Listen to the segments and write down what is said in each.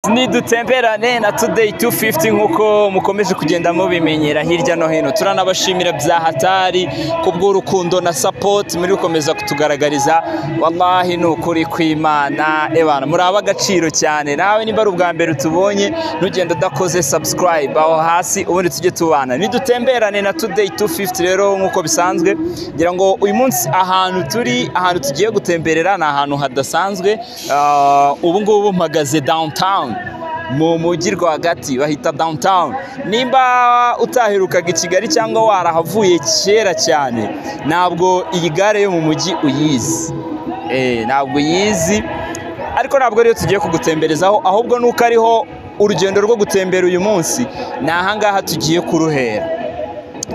Nidutemberane na Today 250 nkuko mukomeje kugenda mubimenyera hirya no hino. Turanabashimira bya hatari kubw'urukundo na support muri gukomeza kutugaragariza. Wallahi nukuri kw'Imana ebana muraba agaciro cyane. Nawe nimba ari ubwa mbere tubonye nugenda udakoze subscribe aho hasi ubundi tujye tubana. Nidutemberane na Today 250 rero nkuko bisanzwe ngira ngo uyu munsi ahantu tugiye gutemberera na ahantu hadasanzwe. Ubu ngubu mpagaze downtown mu mujyi rwagati bahita downtown. Nimba utaherukaga i Kigali cyangwa warahavuye kera cyane ntabwo iyi gare yo mu mujyi uyizi, ntabwo uyizi, ariko ntabwo ariyo tugiye kugutemberezaho, ahubwo nuko ariho urugendo rwo gutembera uyu munsi ni ahangaha tugiye kuruhera.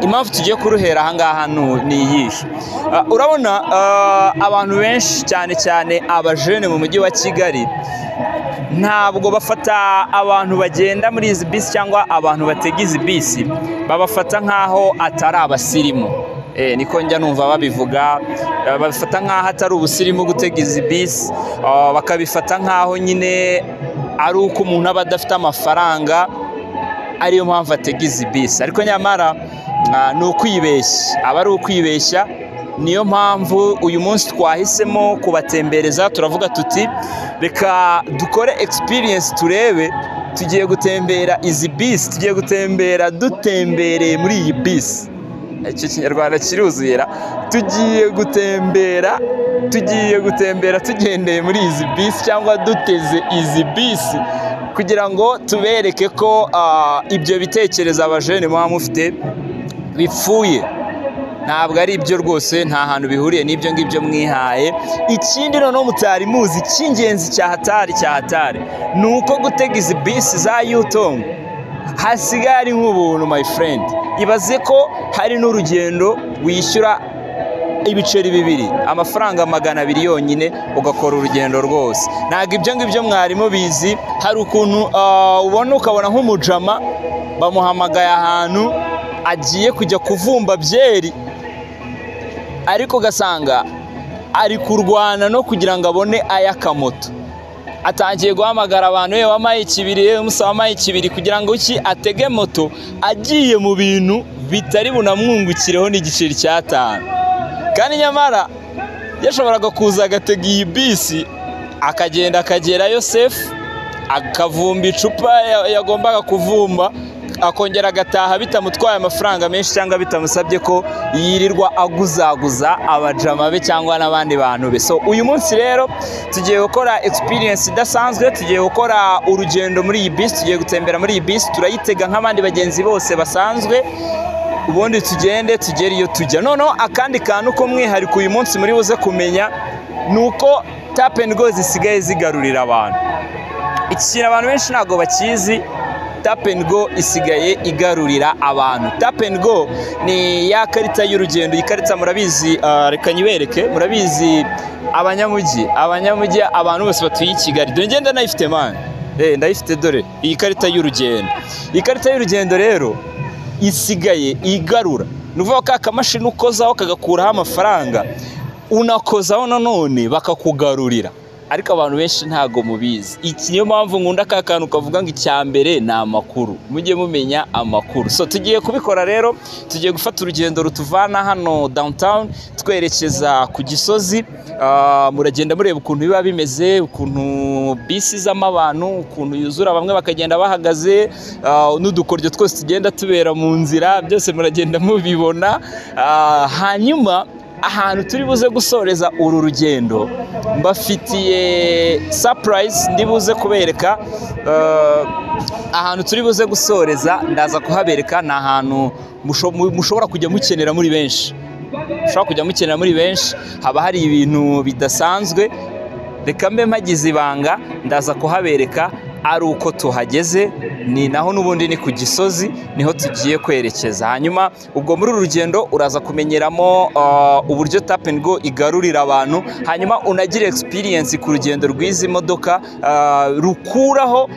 Impamvu tugiye kuruhera ahangaha ni iyihe? Urabona abantu benshi cyane cyane abajene mu mujyi wa Kigali ntabwo bafata abantu bagenda muri izi bisi cyangwa abantu batega izi bisi babafata nkaho atari abasirimu. Niko njya numva babivuga, babifata nkaho atari ubusirimu gutega izi bisi, bakabifata nkaho nyine ari uko umuntu aba adafite amafaranga ariyo mpamvu atega izi bisi, ariko nyamara ni ukwibeshya, aba ari ukwibeshya. Niyo mpamvu uyu munsi twahisemo kubatembereza, turavuga tuti reka dukore experience turebe. Tugiye gutembera izi bisi, tugiye gutembera dutembereye muri iyi bisi. Icyo kinyarwanda kiruzuyera. Tugiye gutembera tugendeye muri izi bisi cyangwa duteze izi bisi kugira ngo tubereke ko ibyo bitekerezo abajene muba mufite bipfuye. Ntabwo ari ibyo rwose, nta hantu bihuriye n'ibyo ngibyo mwihaye. Ikindi noneho mutari muzi cy'ingenzi cya hatari ni uko gutega izi bisi za Yutong hasigaye ari nk'ubuntu my friend. Ibaze ko hari n'urugendo wishyura ibiceri 2, amafaranga 200 yonyine ugakora urugendo rwose. Ntabwo ibyo ngibyo mwari mubizi. Hari ukuntu ubona ukabona nk'umujama bamuhamagaye ahantu agiye kujya kuvumba byeri, ariko ugasanga ari kurwana no kugira ngo abone ay'akamoto. Atangiye guhamagara abantu, yewe wamaye ikibiri, umusaba wamaye ikibiri, kugira ngo atege moto agiye mu bintu bitari bunamwungukireho n'igiceri cya 5. Kandi nyamara yashoboraga kuza agatega iyi bisi akagenda akagerayo safe, akavumba icupa yagombaga kuvumba, akongera agataha bitamutwaye amafaranga menshi cyangwa bitamusabye ko yirirwa aguzaguza abajama be cyangwa n'abandi bantu be. So uyu munsi rero tugiye gukora experience idasanzwe, tugiye gukora urugendo muri iyi bisi, tugiye gutembera muri iyi bisi, turayitega nk'abandi bagenzi bose basanzwe, ubundi tugere iyo tujya. Noneho akandi kantu ko mwihariko uyu munsi muri buze kumenya nuko Tap and Go zisigaye zigarurira abantu. Iki kintu abantu benshi ntabwo bakizi. Tap and Go isigaye igarurira abantu. Tap and Go ni ya karita y'urugendo. Iyi karita murabizi, reka nyibereke. Murabizi abanyamujyi abantu bose batuye i Kigali. Dore ngenda nayifite man. Ndayifite dore. Iyi karita y'urugendo. Iyi karita y'urugendo rero isigaye igarura. Nuvuga ko akamashini ukozaho kagakuraho amafaranga, unakozaho nanone bakakugarurira. Ariko abantu benshi ntago mubizi. Iki niyo mpamvu nkunda ka kantu kavuga ngo icyambere ni amakuru. Mujye mumenya amakuru. So tugiye kubikora rero, tugiye gufata urugendo rutuvana hano downtown twerekeza ku Gisozi. Muragenda mureba ukuntu biba bimeze, ukuntu bisi z'amabantu, ukuntu yuzura, bamwe bakagenda bahagaze, n'udukoryo twose tugenda tubera mu nzira, byose muragenda mubibona. Hanyuma ahantu turi buze gusoreza uru rugendo mbafitiye surprise, ndi buze kubereka. Ahantu turi buze gusoreza ndaza kuhabereka. Ni ahantu mushobora kujya mukenera muri benshi, haba hari ibintu bidasanzwe. Reka mbe mpagize ibanga, ndaza kuhabereka ari uko tuhageze. Ni naho n'ubundi ni ku Gisozi, niho tugiye kwerekeza. Hanyuma ubwo muri uru rugendo uraza kumenyeramo uburyo Tap and Go igarurira abantu, hanyuma unagira experience ku rugendo rw'izi modoka, rukuraho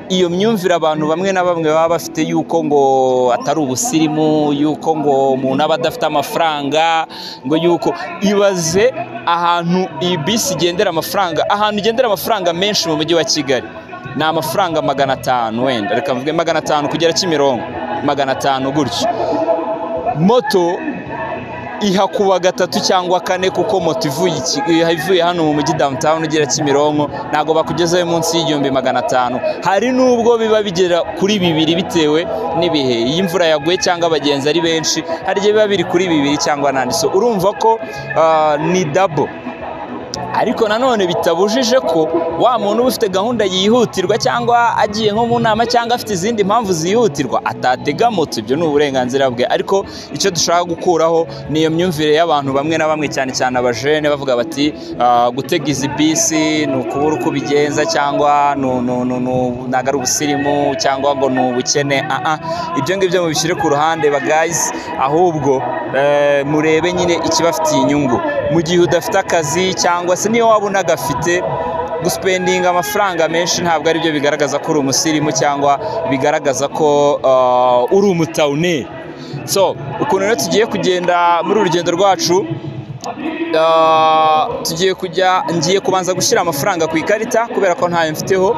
iyo myumvire abantu bamwe na bamwe baba bafite yuko ngo atari ubusirimu, yuko ngo umuntu aba adafite amafaranga, ngo yuko ibaze ahantu iyi bisi igendera amafaranga, ahantu igendera amafaranga menshi mu mujyi wa Kigali. ni amafaranga 500 wenda, reka mvuge 500 kugera Kimironko, 500 gutyo. Moto ihakuba 3 cyangwa 4 kuko moto ivuye hano mu mujyi downtown ugera Kimironko ntago bakugezayo munsi y'500. hari nubwo biba bigera kuri 2 bitewe n'ibihe, iyo imvura yaguye cyangwa abagenzi ari benshi hari gihe biba biri kuri 2 cyangwa 8. So urumva ko ni double. Ariko nanone bitabujije ko wa muntu ufite gahunda yihutirwa cyangwa agiye nko mu nama cyangwa afite izindi mpamvu zihutirwa atatega moto, ibyo ni uburenganzira bwe. Ariko icyo dushaka gukuraho niyo myumvire y'abantu bamwe na bamwe, cyane cyane abajene, bavuga bati gutega izi bisi ni ukubura uko bigenza cyangwa ntago ari ubusirimu cyangwa ngo ni ubukene. Ibyo ngibyo mubishyire ku ruhande ba guys, ahubwo murebe nyine ikibafitiye inyungu. Mu gihe udafite akazi cyangwa se niyo waba unagafite, guspendinga amafaranga menshi ntabwo ari byo bigaragaza ko uri umusirimu cyangwa bigaragaza ko uri umutawuneri. So ukuntu rero tugiye kugenda muri urugendo rwacu, ngiye kubanza gushyira amafaranga ku ikarita kubera ko ntayo mfiteho.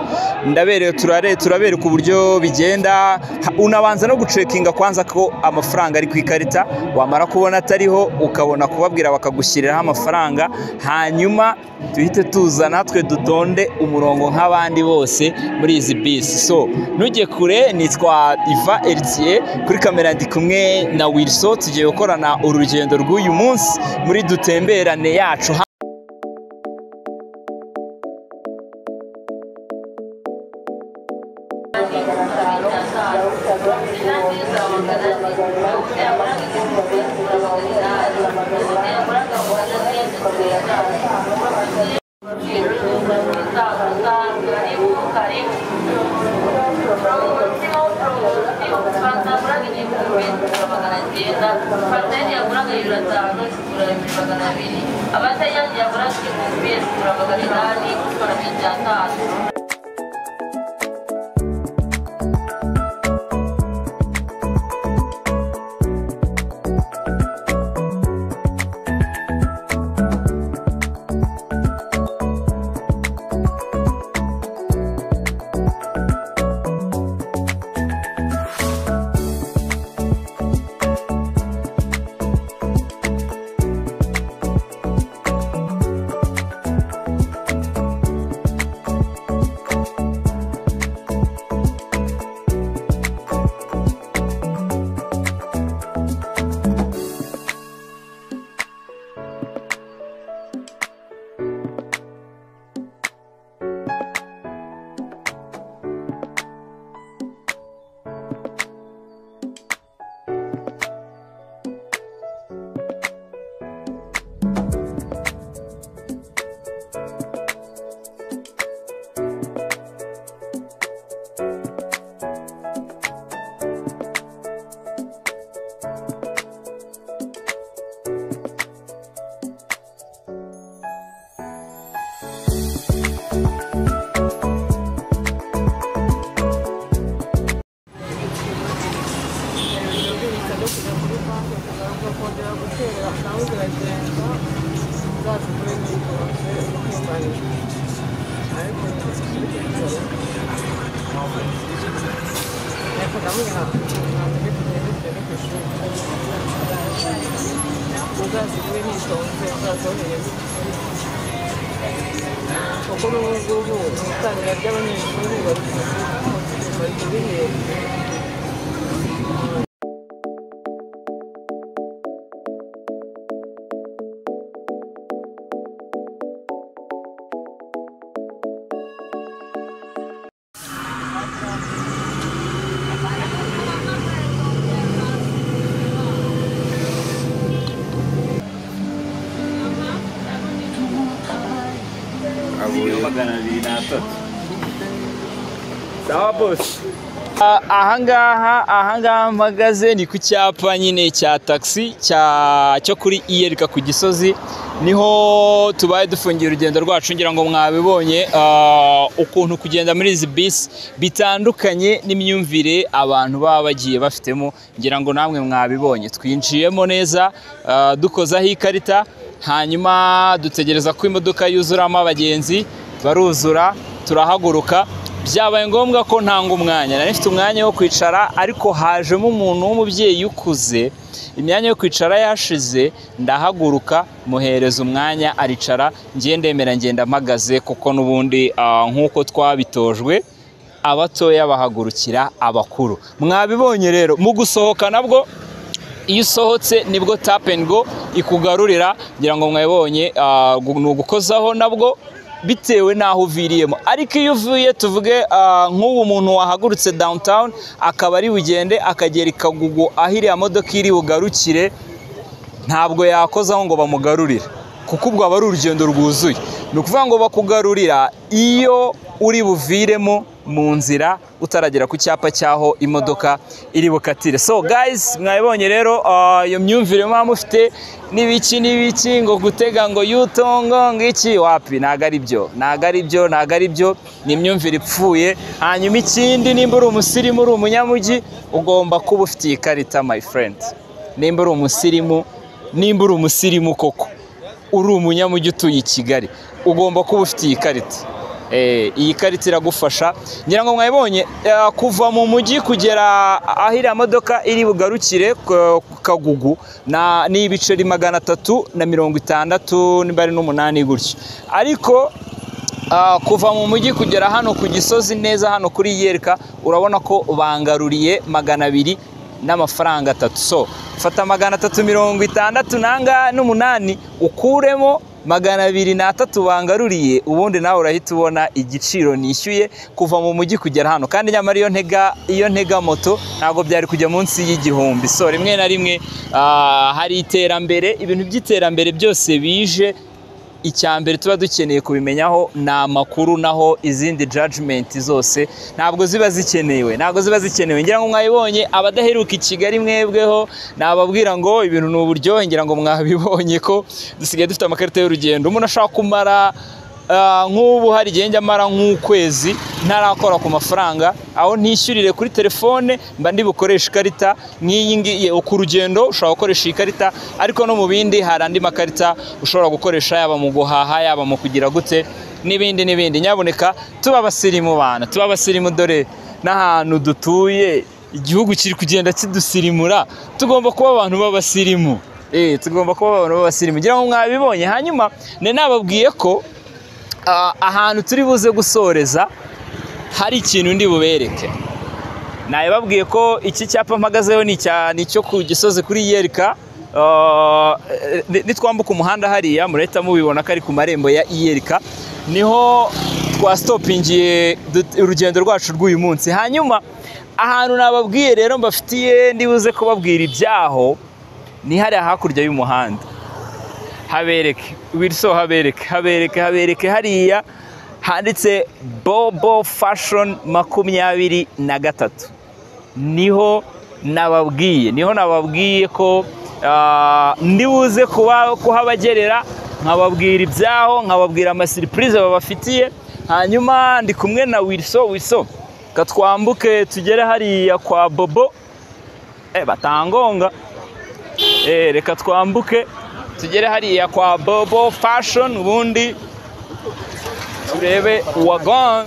Turabereka uburyo bigenda, unabanza no gucekinga kwanza ko amafaranga ari ku ikarita, wamara kubona atariho ukabona kubabwira bakagushyiriraho amafaranga, hanyuma duhite tuza natwe dutonde umurongo nk'abandi bose muri izi bisi. So ntujye kure, nitwa Iva Eritier, kuri kamera ndi kumwe na Wilson, tugiye gukorana urugendo rw'uyu munsi muri dutemberane yacu. Ahangaha mpagaze ni ku cyapa nyine cya taxi cyo kuri Iyerika ku Gisozi, niho tubaye dufungiye urugendo rwacu. Ngira ngo mwabibonye ukuntu kugenda muri izi bisi bitandukanye n'imyumvire abantu baba bagiye bafitemo. Ngira ngo namwe mwabibonye, twinjiyemo neza dukozaho ikarita, hanyuma dutegereza ko imodoka yuzuramo abagenzi, baruzura, turahaguruka byabaye ngombwa ko ntanga umwanya, nari mfite umwanya wo kwicara ariko hajemo umuntu w'umubyeyi ukuze, imyanya yo kwicara yashize, ndahaguruka muhereza umwanya aricara, ndemera ngenda mpagaze kuko n'ubundi nk'uko twabitojwe abatoya bahagurukira abakuru. Mwabibonye rero mu gusohoka nabwo, iyo usohotse nibwo tap and go ikugarurira, ngira ngo mwabibonye ni ugukozaho nabwo bitewe n'aho uviriyemo. Ariko iyo uvuye tuvuge nk'ubu muntu wahagurutse downtown akaba ari bugende akagera i Kagugu aho iriya modoka iri bugarukire, ntabwo yakozaho ngo bamugarurire kuko ubwo aba ari urugendo rwuzuye. Ni ukuvuga ngo bakugarurira iyo uri buviremo mu nzira utaragera ku cyapa cyaho imodoka iri bukatire. So guys, mwabibonye rero iyo myumvire mwa mufite n'ibiki ngo gutega ngo yutongo ngiki, wapi, ntago ari byo, ni imyumvire ipfuye. Hanyuma ikindi, nimba uri umusirimu uri umunyamujyi ugomba kuba ufitiye ikarita my friend. Nimba uri umusirimu koko uri umunyamujyi utuye i Kigali ugomba kuba ufitiye ikarita. Iyi karita iragufasha, ngira ngo mwabibonye kuva mu mujyi kugera aho iriya modoka iri bugarukire ku Kagugu ni ibiceri 360 niba ari n'8 gutyo. Ariko kuva mu mujyi kugera hano ku Gisozi neza hano kuri Yerika urabona ko bangaruriye 200 n'amafaranga 3. So fata 368 ukuremo 203 bangaruriye, ubundi nawe urahita ubona igiciro nishyuye kuva mu mujyi kugera hano. Kandi nyamara iyo ntega moto ntabwo byari kujya munsi y'igihumbi. So rimwe na rimwe hari iterambere, ibintu by'iterambere byose bije, icyambere tuba dukeneye kubimenyaho ni amakuru, naho izindi judgment zose ntabwo ziba zikenewe. Ngira ngo mwabibonye abadaheruka i Kigali mwebweho nababwira ngo ibintu ni uburyohe, ngira ngo mwabibonye ko dusigaye dufite amakarita y'urugendo. Umuntu ashaka kumara nk'ubu hari igihe njya mara nk'ukwezi ntarakora ku mafaranga, aho ntishyurire kuri telefone mba ndi bukoresha ikarita nk'iyi ngiyi. Ku rugendo ushobora gukoresha iyi karita, ariko no mu bindi hari andi makarita ushobora gukoresha, yaba mu guhaha, yaba mu kugira gute n'ibindi. Nyaboneka tuba abasirimu bana, tuba abasirimu, dore n'ahantu dutuye igihugu kiri kugenda kidusirimura, tugomba kuba abantu b'abasirimu. Ngira ngo mwabibonye. Hanyuma nababwiye ko ahantu turi buze gusoreza hari ikintu ndi bubereke. Nababwiye ko iki cyapa mpagazeho ni cyo ku Gisozi kuri Yerika. Nitwambuka umuhanda hariya murahita mubibona ko ari ku marembo ya Yerika, niho twastopingiye urugendo rwacu rw'uyu munsi. Hanyuma ahantu nababwiye rero mbafitiye ndi buze kubabwira ibyaho ni hariya hakurya y'umuhanda. Habereke hariya handitse Bobo Fashion 23. Niho nababwiye ko ndi buze kuhabagerera, nkababwira ibyaho, nkababwira amasiripurize babafitiye. Hanyuma ndi kumwe na Wilson, katwambuke tugere hariya kwa Bobo batangonga. Reka twambuke tugere hariya kwa Bobo Fashion, ubundi turebe wagwan,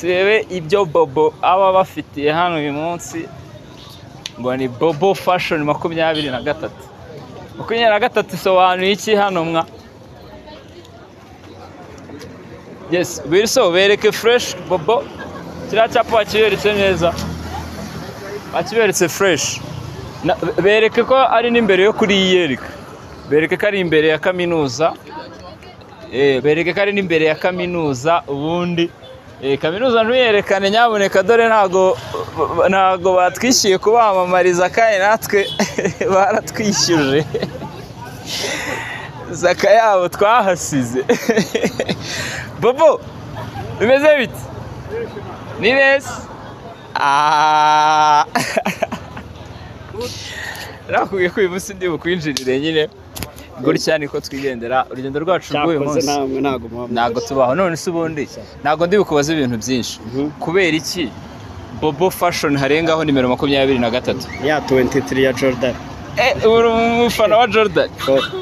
turebe ibyo Bobo aba bafitiye hano uyu munsi. Ngo ni Bobo Fashion 23. 23 isobanuye iki hano mwa? Yes, Wilson, bereke fresh Bobo. Kiriya cyapa bakiberetse neza, bakiberetse fresh. Bereke ko ari n'imbere yo kuri Yerika, bereke ko ari imbere ya kaminuza. Bereke ko ari n'imbere ya kaminuza. Ubundi kaminuza ntuyerekane nyaboneka, dore ntago batwishyuye kubamamariza, kandi natwe baratwishyuje zaka yabo twahasize. Bobo, bimeze bite? Ni neza? Nakubwiye ko uyu munsi ndi bukwinjirire nyine gutya niko twigendera urugendo rwacu rw'uyu munsi. Ntago tubaho none se ubundi ntago ndi bukubaza ibintu byinshi. Kubera iki Bobo Fashion harengaho nimero 23? Ya 23 ya Jordan. Uri umufana wa Jordan?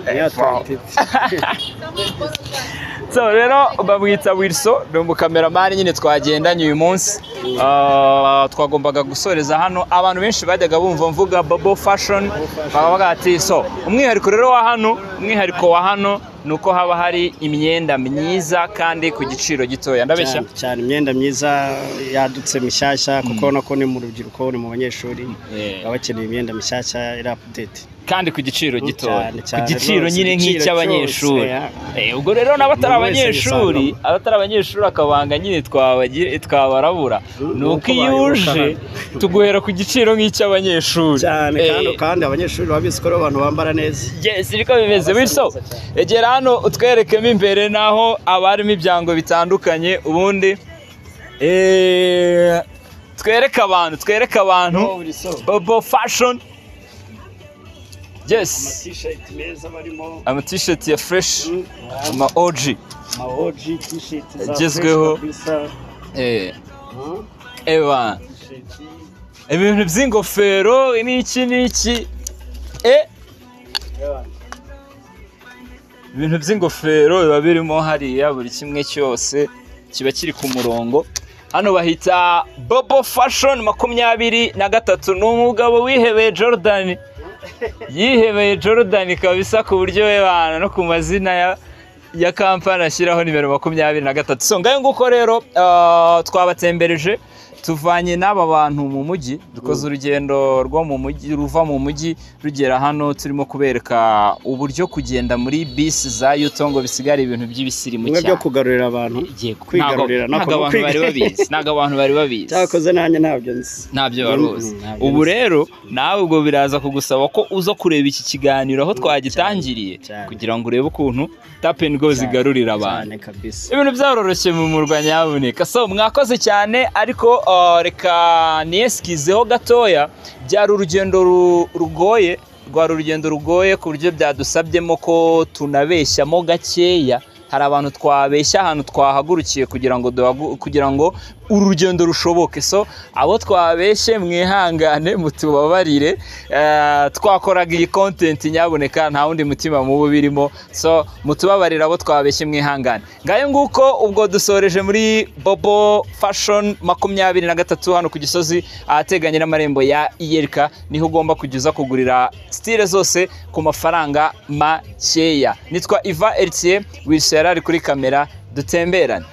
Ya 23. So rero bamwita Wilson, ni umukameramani nyine twagendanye uyu munsi. Twagombaga gusoreza hano, abantu benshi bajyaga bumva mvuga Bobo Fashion, bakavuga ati so umwihariko rero wa hano nuko haba hari imyenda myiza kandi ku giciro gitoya. Ndabeshya cyane, imyenda myiza yadutse mishyashya kuko ubona ko ni mu rubyiruko, ni mu banyeshuri baba bakeneye imyenda mishyashya iri update kandi ku giciro gitoya, ku giciro nyine nk'icy'abanyeshuri. Ubwo rero n'abatari abanyeshuri akabanga nyine twabarabura, nuko iyo uje tuguhera ku giciro nk'icy'abanyeshuri cyane, kandi abanyeshuri babizi ko abantu bambara neza. Yes, niko bimeze. Wilson, egera hano utwerekemo imbere naho abarimo ibyango bitandukanye, ubundi twereke abantu Bobo Fashion. Yes, ama t-shirt ya fresh, ama OG t-shirt agezweho. Ewa ibintu by'ingofero n'iki ibintu by'ingofero biba birimo hariya, buri kimwe cyose kiba kiri ku murongo. Hano bahita Bobo Fashion 23. Ni umugabo wihebeye Jordan kabisa, ku buryo webana no ku mazina ya kampani ashyiraho nimero 23. So ngayo nguko rero twabatembereje, tuvanye n'aba bantu mu mujyi, dukoze urugendo rwo mu mujyi, ruva mu mujyi rugera hano, turimo kubereka uburyo kugenda muri bisi za Yutongo bisigara ibintu by'ibisirimu cyane, byo kugarurira abantu, kwigarurira ntabwo abantu bari babizi cyakoze nanjye ntabyo baruzi. Ubu rero nawe ubwo biraza kugusaba ko uza kureba iki kiganiro aho twagitangiriye, kugira ngo urebe ukuntu Tap and Go zigarurira abantu. Ibintu byaroroshye mu murwa nyabuneka. So mwakoze cyane, ariko reka niyeskizeho gatoya. Byari urugendo rugoye ku buryo byadusabyemo ko tunabeshyamo gakeya. Hari abantu twabeshya ahantu twahagurukiye kugira ngo urugendo rushoboke. So abo twabeshye mwihangane, mutubabarire. Twakoraga iyi content nyaboneka, nta wundi mutima mubu birimo. So mutubabarira abo twabeshye, mwihangane. Ngayo nguko ubwo dusoreje muri Bobo Fashion 23 hano ku Gisozi, ahateganye n'amarembo ya Iyerika. Niho ugomba kujya kugurira style zose ku mafaranga makeya. Nitwa Iva Eritier, Wilson ari kuri kamera, dutemberane.